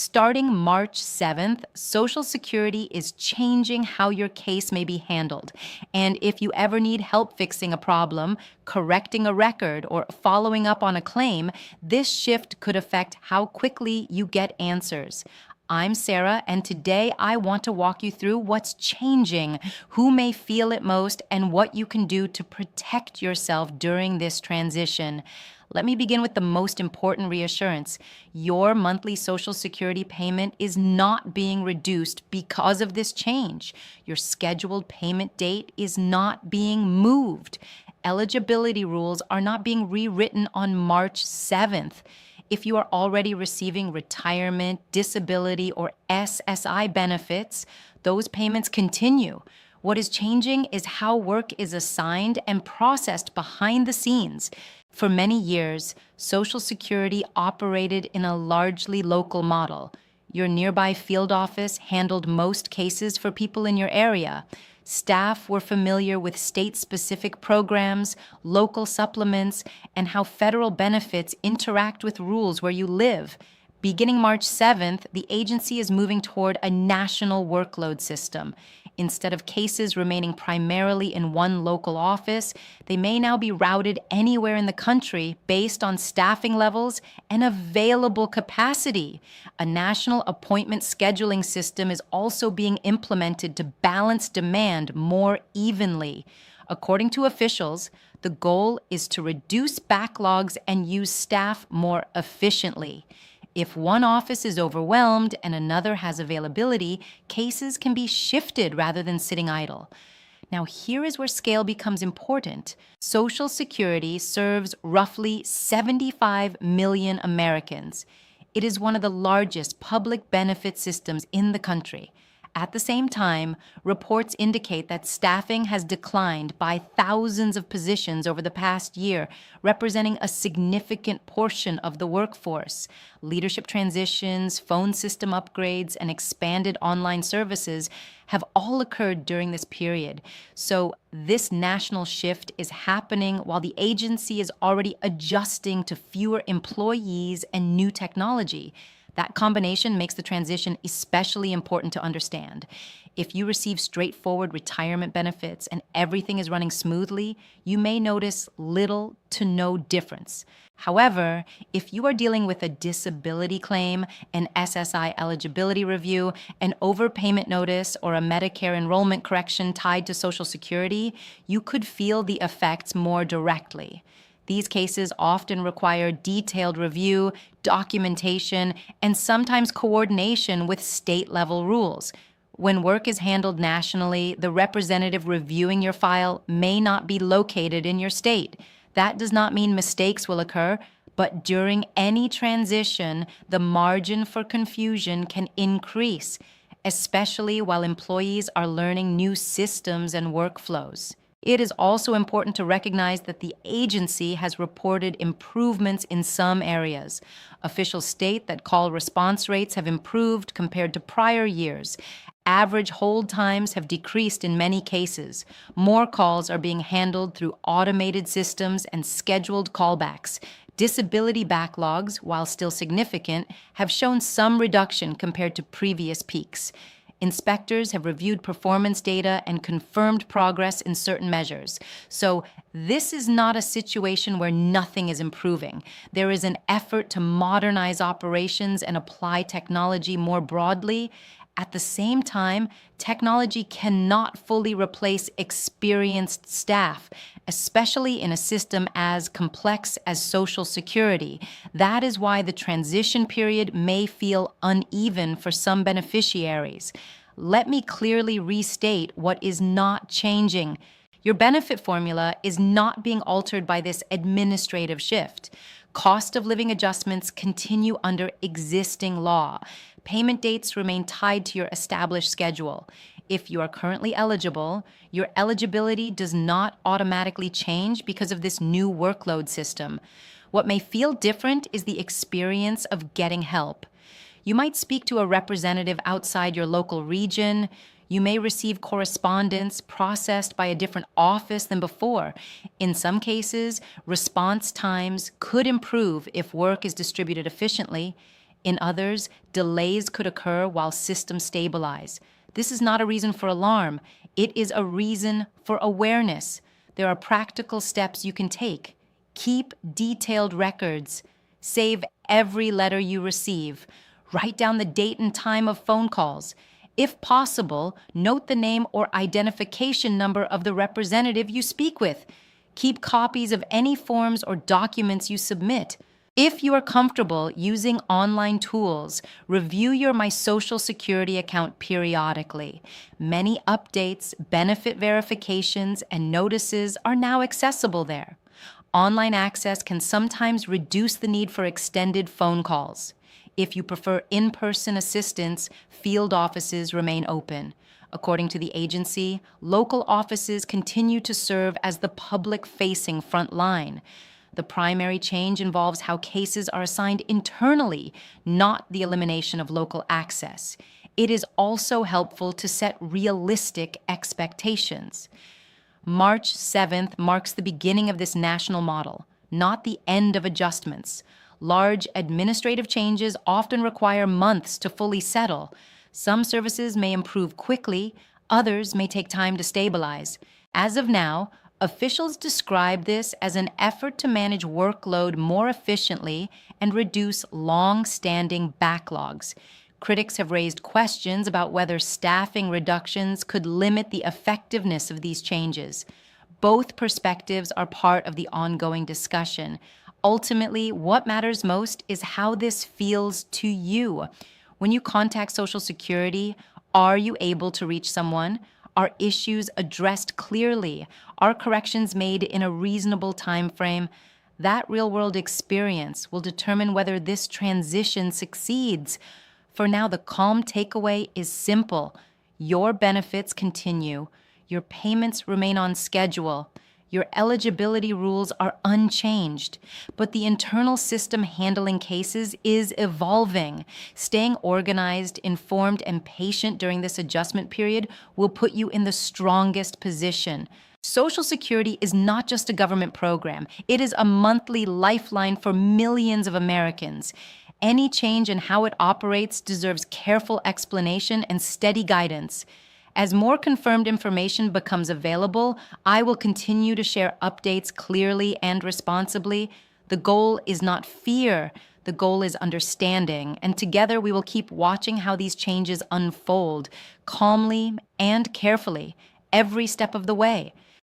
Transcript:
Starting March 7th, Social Security is changing how your case may be handled. And if you ever need help fixing a problem, correcting a record, or following up on a claim, this shift could affect how quickly you get answers. I'm Sarah, and today I want to walk you through what's changing, who may feel it most, and what you can do to protect yourself during this transition. Let me begin with the most important reassurance. Your monthly Social Security payment is not being reduced because of this change. Your scheduled payment date is not being moved. Eligibility rules are not being rewritten on March 7th. If you are already receiving retirement, disability, or SSI benefits, those payments continue. What is changing is how work is assigned and processed behind the scenes. For many years, Social Security operated in a largely local model. Your nearby field office handled most cases for people in your area. Staff were familiar with state-specific programs, local supplements, and how federal benefits interact with rules where you live. Beginning March 7th, the agency is moving toward a national workload system. Instead of cases remaining primarily in one local office, they may now be routed anywhere in the country based on staffing levels and available capacity. A national appointment scheduling system is also being implemented to balance demand more evenly. According to officials, the goal is to reduce backlogs and use staff more efficiently. If one office is overwhelmed and another has availability, cases can be shifted rather than sitting idle. Now, here is where scale becomes important. Social Security serves roughly 75 million Americans. It is one of the largest public benefit systems in the country. At the same time, reports indicate that staffing has declined by thousands of positions over the past year, representing a significant portion of the workforce. Leadership transitions, phone system upgrades, and expanded online services have all occurred during this period. So this national shift is happening while the agency is already adjusting to fewer employees and new technology. That combination makes the transition especially important to understand. If you receive straightforward retirement benefits and everything is running smoothly, you may notice little to no difference. However, if you are dealing with a disability claim, an SSI eligibility review, an overpayment notice, or a Medicare enrollment correction tied to Social Security, you could feel the effects more directly. These cases often require detailed review, documentation, and sometimes coordination with state-level rules. When work is handled nationally, the representative reviewing your file may not be located in your state. That does not mean mistakes will occur, but during any transition, the margin for confusion can increase, especially while employees are learning new systems and workflows. It is also important to recognize that the agency has reported improvements in some areas. Officials state that call response rates have improved compared to prior years. Average hold times have decreased in many cases. More calls are being handled through automated systems and scheduled callbacks. Disability backlogs, while still significant, have shown some reduction compared to previous peaks. Inspectors have reviewed performance data and confirmed progress in certain measures. So this is not a situation where nothing is improving. There is an effort to modernize operations and apply technology more broadly. At the same time, technology cannot fully replace experienced staff, especially in a system as complex as Social Security. That is why the transition period may feel uneven for some beneficiaries. Let me clearly restate what is not changing. Your benefit formula is not being altered by this administrative shift. Cost of living adjustments continue under existing law. Payment dates remain tied to your established schedule. If you are currently eligible, your eligibility does not automatically change because of this new workload system. What may feel different is the experience of getting help. You might speak to a representative outside your local region. You may receive correspondence processed by a different office than before. In some cases, response times could improve if work is distributed efficiently. In others, delays could occur while systems stabilize. This is not a reason for alarm. It is a reason for awareness. There are practical steps you can take. Keep detailed records. Save every letter you receive. Write down the date and time of phone calls. If possible, note the name or identification number of the representative you speak with. Keep copies of any forms or documents you submit. If you are comfortable using online tools, review your My Social Security account periodically. Many updates, benefit verifications, and notices are now accessible there. Online access can sometimes reduce the need for extended phone calls. If you prefer in-person assistance, field offices remain open. According to the agency, local offices continue to serve as the public-facing front line. The primary change involves how cases are assigned internally, not the elimination of local access. It is also helpful to set realistic expectations. March 7th marks the beginning of this national model, not the end of adjustments. Large administrative changes often require months to fully settle. Some services may improve quickly, others may take time to stabilize. As of now, officials describe this as an effort to manage workload more efficiently and reduce long-standing backlogs. Critics have raised questions about whether staffing reductions could limit the effectiveness of these changes. Both perspectives are part of the ongoing discussion. Ultimately, what matters most is how this feels to you. When you contact Social Security, are you able to reach someone? Are issues addressed clearly? Are corrections made in a reasonable time frame? That real-world experience will determine whether this transition succeeds. For now, the calm takeaway is simple. Your benefits continue. Your payments remain on schedule. Your eligibility rules are unchanged, but the internal system handling cases is evolving. Staying organized, informed, and patient during this adjustment period will put you in the strongest position. Social Security is not just a government program. It is a monthly lifeline for millions of Americans. Any change in how it operates deserves careful explanation and steady guidance. As more confirmed information becomes available, I will continue to share updates clearly and responsibly. The goal is not fear. The goal is understanding, and together we will keep watching how these changes unfold, calmly and carefully, every step of the way.